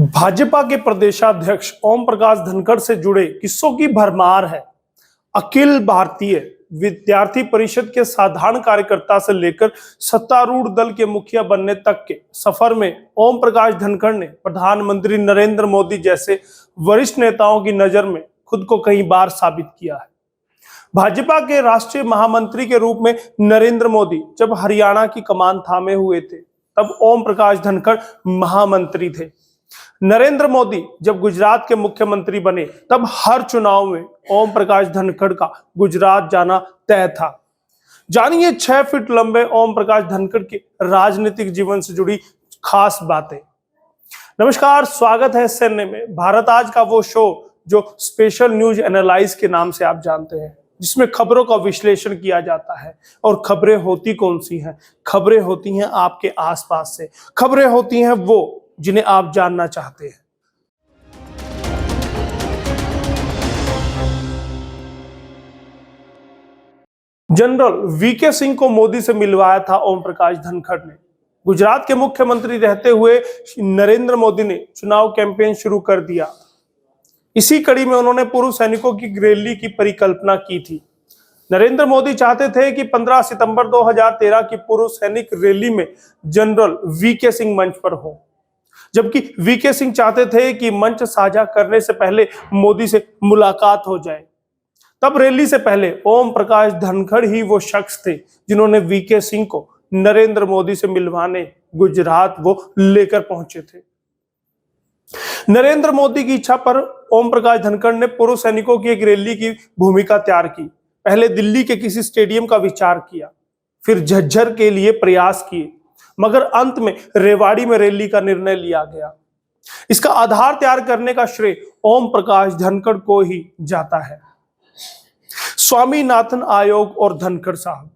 भाजपा के प्रदेशाध्यक्ष ओम प्रकाश धनखड़ से जुड़े किस्सों की भरमार है। अखिल भारतीय विद्यार्थी परिषद के साधारण कार्यकर्ता से लेकर सत्तारूढ़ दल के मुखिया बनने तक के सफर में ओम प्रकाश धनखड़ ने प्रधानमंत्री नरेंद्र मोदी जैसे वरिष्ठ नेताओं की नजर में खुद को कई बार साबित किया है। भाजपा के राष्ट्रीय महामंत्री के रूप में नरेंद्र मोदी जब हरियाणा की कमान थामे हुए थे, तब ओम प्रकाश धनखड़ महामंत्री थे। नरेंद्र मोदी जब गुजरात के मुख्यमंत्री बने, तब हर चुनाव में ओम प्रकाश धनखड़ का गुजरात जाना तय था। जानिए 6 फीट लंबे ओम प्रकाश धनखड़ के राजनीतिक जीवन से जुड़ी खास बातें। नमस्कार, स्वागत है SNA में भारत आज का वो शो जो स्पेशल न्यूज एनालाइज के नाम से आप जानते हैं, जिसमें खबरों का विश्लेषण किया जाता है। और खबरें होती कौन सी हैं? खबरें होती हैं आपके आसपास से। खबरें होती हैं वो जिन्हें आप जानना चाहते हैं। जनरल VK सिंह को मोदी से मिलवाया था ओम प्रकाश धनखड़ ने। गुजरात के मुख्यमंत्री रहते हुए नरेंद्र मोदी ने चुनाव कैंपेन शुरू कर दिया। इसी कड़ी में उन्होंने पूर्व सैनिकों की रैली की परिकल्पना की थी। नरेंद्र मोदी चाहते थे कि 15 सितंबर 2013 की पूर्व सैनिक रैली में जनरल VK सिंह मंच पर हो, जबकि VK सिंह चाहते थे कि मंच साझा करने से पहले मोदी से मुलाकात हो जाए। तब रैली से पहले ओम प्रकाश धनखड़ ही वो शख्स थे जिन्होंने VK सिंह को नरेंद्र मोदी से मिलवाने गुजरात वो लेकर पहुंचे थे। नरेंद्र मोदी की इच्छा पर ओम प्रकाश धनखड़ ने पूर्व सैनिकों की एक रैली की भूमिका तैयार की। पहले दिल्ली के किसी स्टेडियम का विचार किया, फिर झज्जर के लिए प्रयास किए, मगर अंत में रेवाड़ी में रैली का निर्णय लिया गया। इसका आधार तैयार करने का श्रेय ओम प्रकाश धनखड़ को ही जाता है। स्वामीनाथन आयोग और धनखड़ साहब।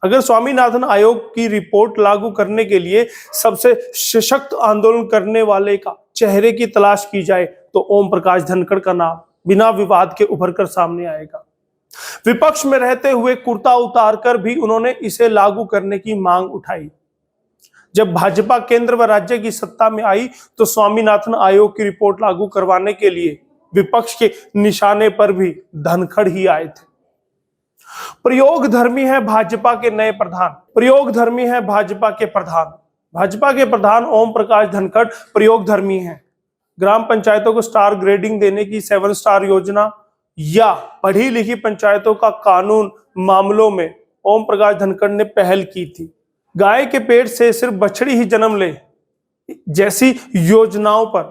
अगर स्वामीनाथन आयोग की रिपोर्ट लागू करने के लिए सबसे सशक्त आंदोलन करने वाले का चेहरे की तलाश की जाए, तो ओम प्रकाश धनखड़ का नाम बिना विवाद के उभर कर सामने आएगा। विपक्ष में रहते हुए कुर्ता उतारकर भी उन्होंने इसे लागू करने की मांग उठाई। जब भाजपा केंद्र व राज्य की सत्ता में आई, तो स्वामीनाथन आयोग की रिपोर्ट लागू करवाने के लिए विपक्ष के निशाने पर भी धनखड़ ही आए थे। प्रयोगधर्मी है भाजपा के नए प्रधान। प्रयोगधर्मी है भाजपा के प्रधान। भाजपा के प्रधान ओम प्रकाश धनखड़ प्रयोगधर्मी हैं। ग्राम पंचायतों को स्टार ग्रेडिंग देने की 7 स्टार योजना या पढ़ी लिखी पंचायतों का कानून मामलों में ओम प्रकाश धनखड़ ने पहल की थी। गाय के पेट से सिर्फ बछड़ी ही जन्म ले जैसी योजनाओं पर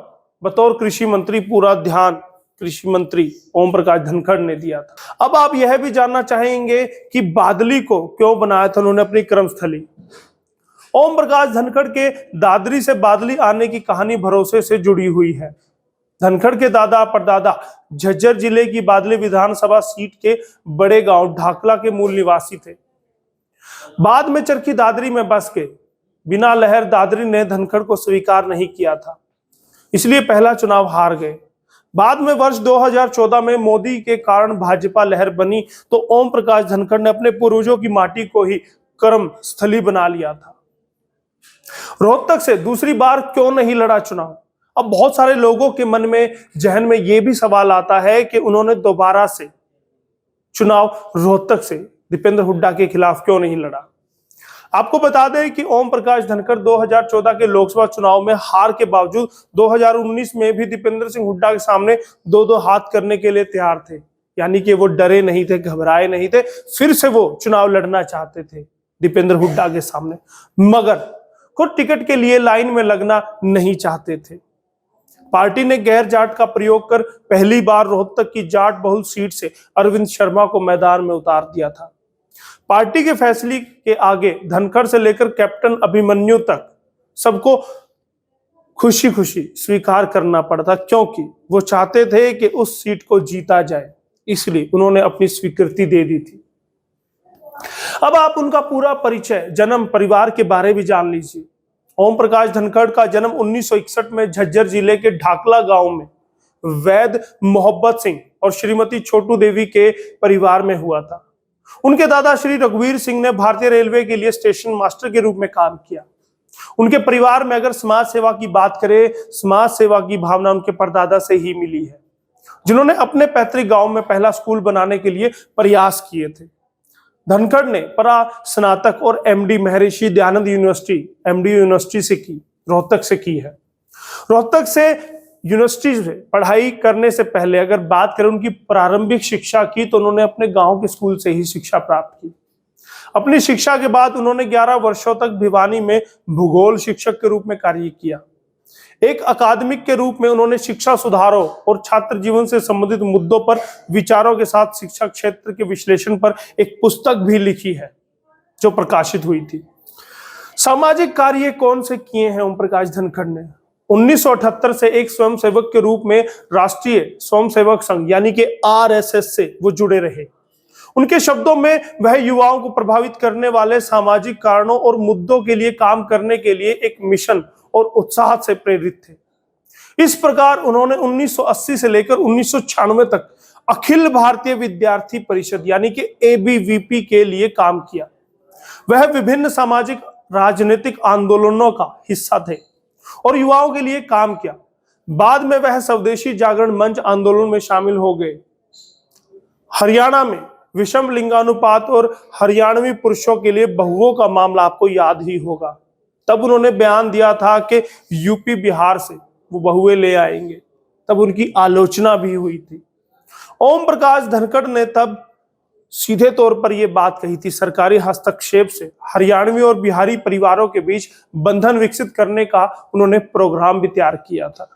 बतौर कृषि मंत्री पूरा ध्यान कृषि मंत्री ओम प्रकाश धनखड़ ने दिया था। अब आप यह भी जानना चाहेंगे कि बादली को क्यों बनाया था उन्होंने अपनी कर्मस्थली। ओम प्रकाश धनखड़ के दादरी से बादली आने की कहानी भरोसे से जुड़ी हुई है। धनखड़ के दादा परदादा झज्जर जिले की बादली विधानसभा सीट के बड़े गांव ढाकला के मूल निवासी थे। बाद में चरखी दादरी में बस गए। बिना लहर दादरी ने धनखड़ को स्वीकार नहीं किया था, इसलिए पहला चुनाव हार गए। बाद में वर्ष 2014 में मोदी के कारण भाजपा लहर बनी, तो ओम प्रकाश धनखड़ ने अपने पूर्वजों की माटी को ही कर्म स्थली बना लिया था। रोहतक से दूसरी बार क्यों नहीं लड़ा चुनाव? अब बहुत सारे लोगों के मन में जहन में यह भी सवाल आता है कि उन्होंने दोबारा से चुनाव रोहतक से दीपेंद्र हुड्डा के खिलाफ क्यों नहीं लड़ा। आपको बता दें कि ओम प्रकाश धनखड़ 2014 के लोकसभा चुनाव में हार के बावजूद 2019 में भी दीपेंद्र सिंह हुड्डा के सामने 2-2 हाथ करने के लिए तैयार थे। यानी कि वो डरे नहीं थे, घबराए नहीं थे, फिर से वो चुनाव लड़ना चाहते थे दीपेंद्र हुड्डा के सामने, मगर खुद टिकट के लिए लाइन में लगना नहीं चाहते थे। पार्टी ने गैर जाट का प्रयोग कर पहली बार रोहतक की जाट बहुल सीट से अरविंद शर्मा को मैदान में उतार दिया था। पार्टी के फैसले के आगे धनखड़ से लेकर कैप्टन अभिमन्यु तक सबको खुशी खुशी स्वीकार करना पड़ता, क्योंकि वो चाहते थे कि उस सीट को जीता जाए, इसलिए उन्होंने अपनी स्वीकृति दे दी थी। अब आप उनका पूरा परिचय, जन्म, परिवार के बारे में जान लीजिए। ओम प्रकाश धनखड़ का जन्म 1961 में झज्जर जिले के ढाकला गांव में वैद मोहब्बत सिंह और श्रीमती छोटू देवी के परिवार में हुआ था। उनके दादा श्री रघुवीर सिंह ने भारतीय रेलवे के लिए स्टेशन मास्टर के रूप में काम किया। उनके परिवार में अगर समाज सेवा की बात करें, समाज सेवा की भावना उनके परदादा से ही मिली है, जिन्होंने अपने पैतृक गांव में पहला स्कूल बनाने के लिए प्रयास किए थे। धनखड़ ने परा स्नातक और MD Maharshi Dayanand university MD university से की, रोहतक से की है। रोहतक से यूनिवर्सिटी से पढ़ाई करने से पहले अगर बात करें उनकी प्रारंभिक शिक्षा की, तो उन्होंने अपने गांव के स्कूल से ही शिक्षा प्राप्त की। अपनी शिक्षा के बाद उन्होंने 11 वर्षों तक भिवानी में भूगोल शिक्षक के रूप में कार्य किया। एक अकादमिक के रूप में उन्होंने शिक्षा सुधारों और छात्र जीवन से संबंधित मुद्दों पर विचारों के साथ शिक्षा क्षेत्र के विश्लेषण पर एक पुस्तक भी लिखी है, जो प्रकाशित हुई थी। सामाजिक कार्य कौन से किए हैं ओम प्रकाश धनखड़ ने? 1978 से एक स्वयंसेवक के रूप में राष्ट्रीय स्वयंसेवक संघ यानी कि आरएसएस से वो जुड़े रहे। उनके शब्दों में वह युवाओं को प्रभावित करने वाले सामाजिक कारणों और मुद्दों के लिए काम करने के लिए एक मिशन और उत्साह से प्रेरित थे। इस प्रकार उन्होंने 1980 से लेकर 1996 तक अखिल भारतीय विद्यार्थी परिषद यानी कि एबीवीपी के लिए काम किया। वह विभिन्न सामाजिक राजनीतिक आंदोलनों का हिस्सा थे और युवाओं के लिए काम किया। बाद में वह स्वदेशी जागरण मंच आंदोलन में शामिल हो गए। हरियाणा में विषम लिंगानुपात और हरियाणवी पुरुषों के लिए बहुओं का मामला आपको याद ही होगा। तब उन्होंने बयान दिया था कि यूपी बिहार से वो बहुएं ले आएंगे, तब उनकी आलोचना भी हुई थी। ओम प्रकाश धनखड़ ने तब सीधे तौर पर यह बात कही थी, सरकारी हस्तक्षेप से हरियाणवी और बिहारी परिवारों के बीच बंधन विकसित करने का उन्होंने प्रोग्राम भी तैयार किया था,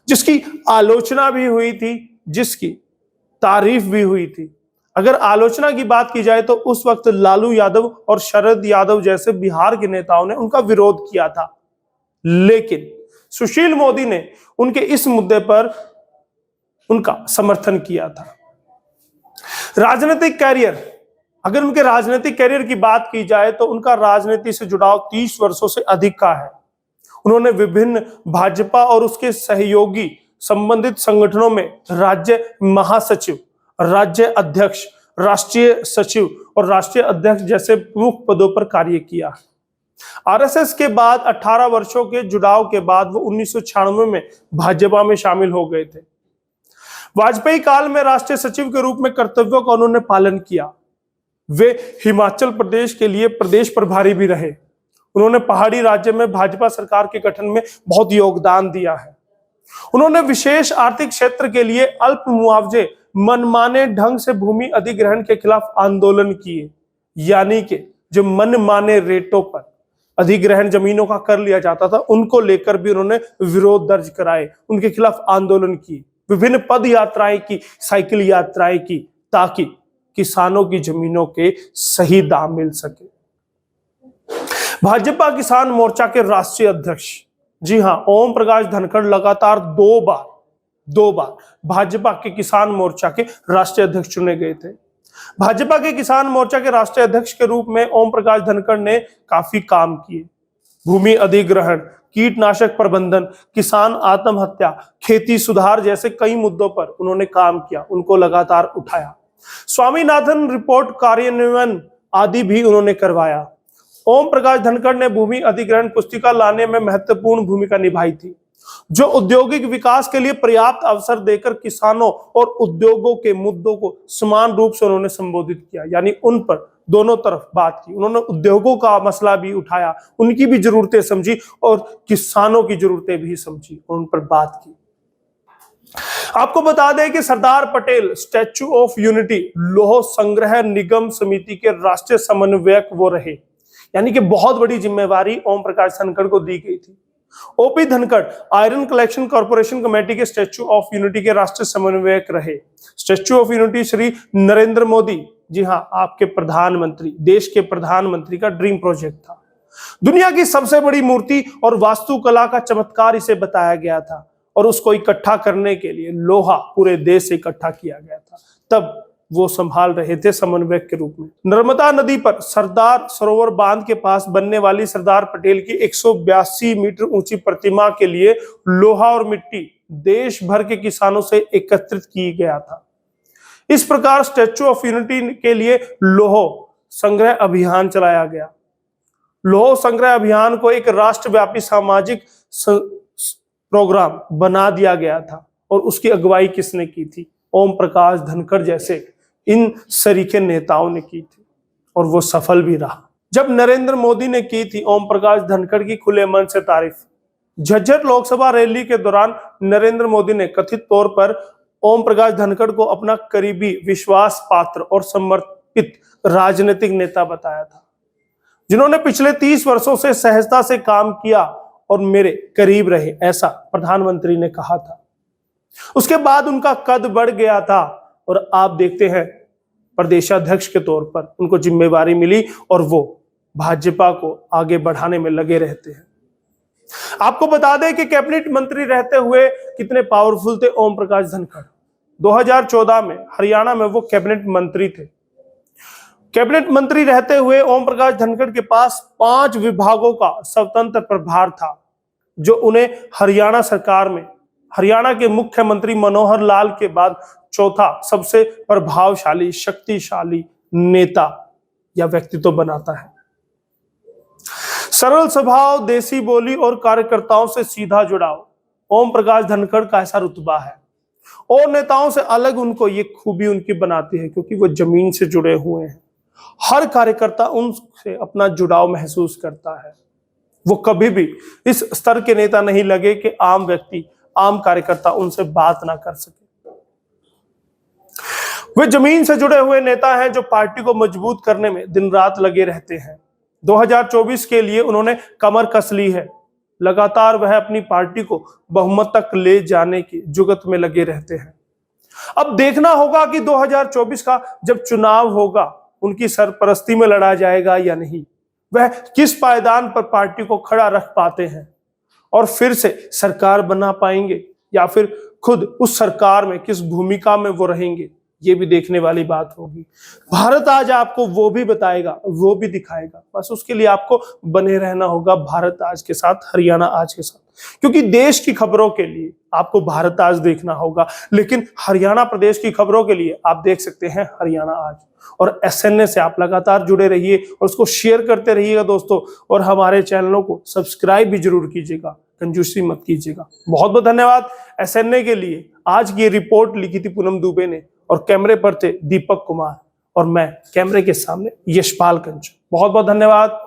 जिसकी आलोचना भी हुई थी, जिसकी तारीफ भी हुई थी। अगर आलोचना की बात की जाए तो उस वक्त लालू यादव और शरद यादव जैसे बिहार के नेताओं ने उनका विरोध किया था, लेकिन सुशील मोदी ने उनके इस मुद्दे पर उनका समर्थन किया था। राजनीतिक कैरियर, अगर उनके राजनीतिक कैरियर की बात की जाए तो उनका राजनीति से जुड़ाव 30 वर्षों से अधिक का है। उन्होंने विभिन्न भाजपा और उसके सहयोगी संबंधित संगठनों में राज्य महासचिव, राज्य अध्यक्ष, राष्ट्रीय सचिव और राष्ट्रीय अध्यक्ष जैसे प्रमुख पदों पर कार्य किया। आरएसएस के बाद 18 वर्षों के जुड़ाव के बाद वो 1996 में भाजपा में शामिल हो गए थे। वाजपेयी काल में राष्ट्रीय सचिव के रूप में कर्तव्यों का उन्होंने पालन किया। वे हिमाचल प्रदेश के लिए प्रदेश प्रभारी भी रहे। उन्होंने पहाड़ी राज्य में भाजपा सरकार के गठन में बहुत योगदान दिया है। उन्होंने विशेष आर्थिक क्षेत्र के लिए अल्प मुआवजे, मनमाने ढंग से भूमि अधिग्रहण के खिलाफ आंदोलन किए, यानी कि जो मनमाने रेटों पर अधिग्रहण जमीनों का कर लिया जाता था, उनको लेकर भी उन्होंने विरोध दर्ज कराए, उनके खिलाफ आंदोलन किए। विभिन्न पद यात्राएं की, साइकिल यात्राएं की, ताकि किसानों की जमीनों के सही दाम मिल सके। भाजपा किसान मोर्चा के राष्ट्रीय अध्यक्ष, जी हां, ओम प्रकाश धनखड़ लगातार दो बार भाजपा के किसान मोर्चा के राष्ट्रीय अध्यक्ष चुने गए थे। भाजपा के किसान मोर्चा के राष्ट्रीय अध्यक्ष के रूप में ओम प्रकाश धनखड़ ने काफी काम किए। भूमि अधिग्रहण, कीटनाशक प्रबंधन, किसान आत्महत्या, खेती सुधार जैसे कई मुद्दों पर उन्होंने काम किया, उनको लगातार उठाया। स्वामीनाथन रिपोर्ट कार्यान्वयन आदि भी उन्होंने करवाया। ओम प्रकाश धनखड़ ने भूमि अधिग्रहण पुस्तिका लाने में महत्वपूर्ण भूमिका निभाई थी, जो औद्योगिक विकास के लिए पर्याप्त अवसर देकर किसानों और उद्योगों के मुद्दों को समान रूप से उन्होंने संबोधित किया, यानी उन पर दोनों तरफ बात की। उन्होंने उद्योगों का मसला भी उठाया, उनकी भी जरूरतें समझी और किसानों की जरूरतें भी समझी और उन पर बात की। आपको बता दें कि Sardar Patel statue of unity लौह संग्रह निगम समिति के राष्ट्रीय समन्वयक वो रहे, यानी कि बहुत बड़ी जिम्मेवारी ओम प्रकाश धनखड़ को दी गई थी। OP Dhankhar iron collection corporation committee के स्टैच्यू ऑफ यूनिटी के राष्ट्रीय समन्वयक रहे। Statue of Unity Shri Narendra Modi, जी हां, आपके प्रधानमंत्री, देश के प्रधानमंत्री का ड्रीम प्रोजेक्ट था। दुनिया की सबसे बड़ी मूर्ति और वास्तुकला का चमत्कार इसे बताया गया था और उसको इकट्ठा करने के लिए लोहा पूरे देश से इकट्ठा किया गया था। तब वो संभाल रहे थे समन्वयक के रूप में। नर्मदा नदी पर सरदार सरोवर बांध के पास बनने वाली सरदार पटेल की 182 मीटर ऊंची प्रतिमा के लिए लोहा और मिट्टी देश भर के किसानों से एकत्रित की गया था। इस प्रकार स्टैच्यू ऑफ यूनिटी के लिए लौह संग्रह अभियान चलाया गया। लौह संग्रह अभियान को एक राष्ट्रव्यापी सामाजिक प्रोग्राम बना दिया गया था और उसकी अगुवाई किसने की थी? ओम प्रकाश धनखड़ जैसे इन सरीखे नेताओं ने की थी और वो सफल भी रहा। जब नरेंद्र मोदी ने की थी ओम प्रकाश धनखड़ की खुले मन से तारीफ, झज्जर लोकसभा रैली के दौरान नरेंद्र मोदी ने कथित तौर पर ओम प्रकाश धनखड़ को अपना करीबी, विश्वास पात्र और समर्पित राजनीतिक नेता बताया था, जिन्होंने पिछले 30 वर्षों से सहजता से काम किया और मेरे करीब रहे, ऐसा प्रधानमंत्री ने कहा था। उसके बाद उनका कद बढ़ गया था और आप देखते हैं प्रदेशाध्यक्ष के तौर पर उनको जिम्मेवारी मिली और वो भाजपा को आगे बढ़ाने में लगे रहते हैं। आपको बता दें कि कैबिनेट मंत्री रहते हुए कितने पावरफुल थे ओम प्रकाश धनखड़। 2014 में हरियाणा में वो कैबिनेट मंत्री थे। कैबिनेट मंत्री रहते हुए ओम प्रकाश धनखड़ के पास 5 विभागों का स्वतंत्र प्रभार था, जो उन्हें हरियाणा सरकार में हरियाणा के मुख्यमंत्री मनोहर लाल के बाद चौथा सबसे प्रभावशाली, शक्तिशाली नेता या व्यक्तित्व बनाता है। सरल स्वभाव, देसी बोली और कार्यकर्ताओं से सीधा जुड़ाव ओम प्रकाश धनखड़ का ऐसा रुतबा है। और नेताओं से अलग उनको ये खूबी उनकी बनाती है क्योंकि वो जमीन से जुड़े हुए हैं। हर कार्यकर्ता उनसे अपना जुड़ाव महसूस करता है। वो कभी भी इस स्तर के नेता नहीं लगे कि आम व्यक्ति, आम कार्यकर्ता उनसे बात ना कर सके। वे जमीन से जुड़े हुए नेता हैं जो पार्टी को मजबूत करने में दिन रात लगे रहते हैं। 2024 के लिए उन्होंने कमर कस ली है। लगातार वह अपनी पार्टी को बहुमत तक ले जाने की जुगत में लगे रहते हैं। अब देखना होगा कि 2024 का जब चुनाव होगा उनकी सरपरस्ती में लड़ा जाएगा या नहीं, वह किस पायदान पर पार्टी को खड़ा रख पाते हैं और फिर से सरकार बना पाएंगे या फिर खुद उस सरकार में किस भूमिका में वो रहेंगे, ये भी देखने वाली बात होगी। भारत आज आपको वो भी बताएगा, वो भी दिखाएगा। बस उसके लिए आपको बने रहना होगा भारत आज के साथ, हरियाणा आज के साथ, क्योंकि देश की खबरों के लिए आपको भारत आज देखना होगा, लेकिन हरियाणा प्रदेश की खबरों के लिए आप देख सकते हैं हरियाणा आज। और SNA से आप लगातार जुड़े रहिए और उसको शेयर करते रहिएगा दोस्तों, और हमारे चैनलों को सब्सक्राइब भी जरूर कीजिएगा, कंजूसी मत कीजिएगा। बहुत बहुत धन्यवाद SNA के लिए। आज की ये रिपोर्ट लिखी थी पूनम दुबे ने और कैमरे पर थे दीपक कुमार और मैं कैमरे के सामने यशपाल कंचन। बहुत बहुत धन्यवाद।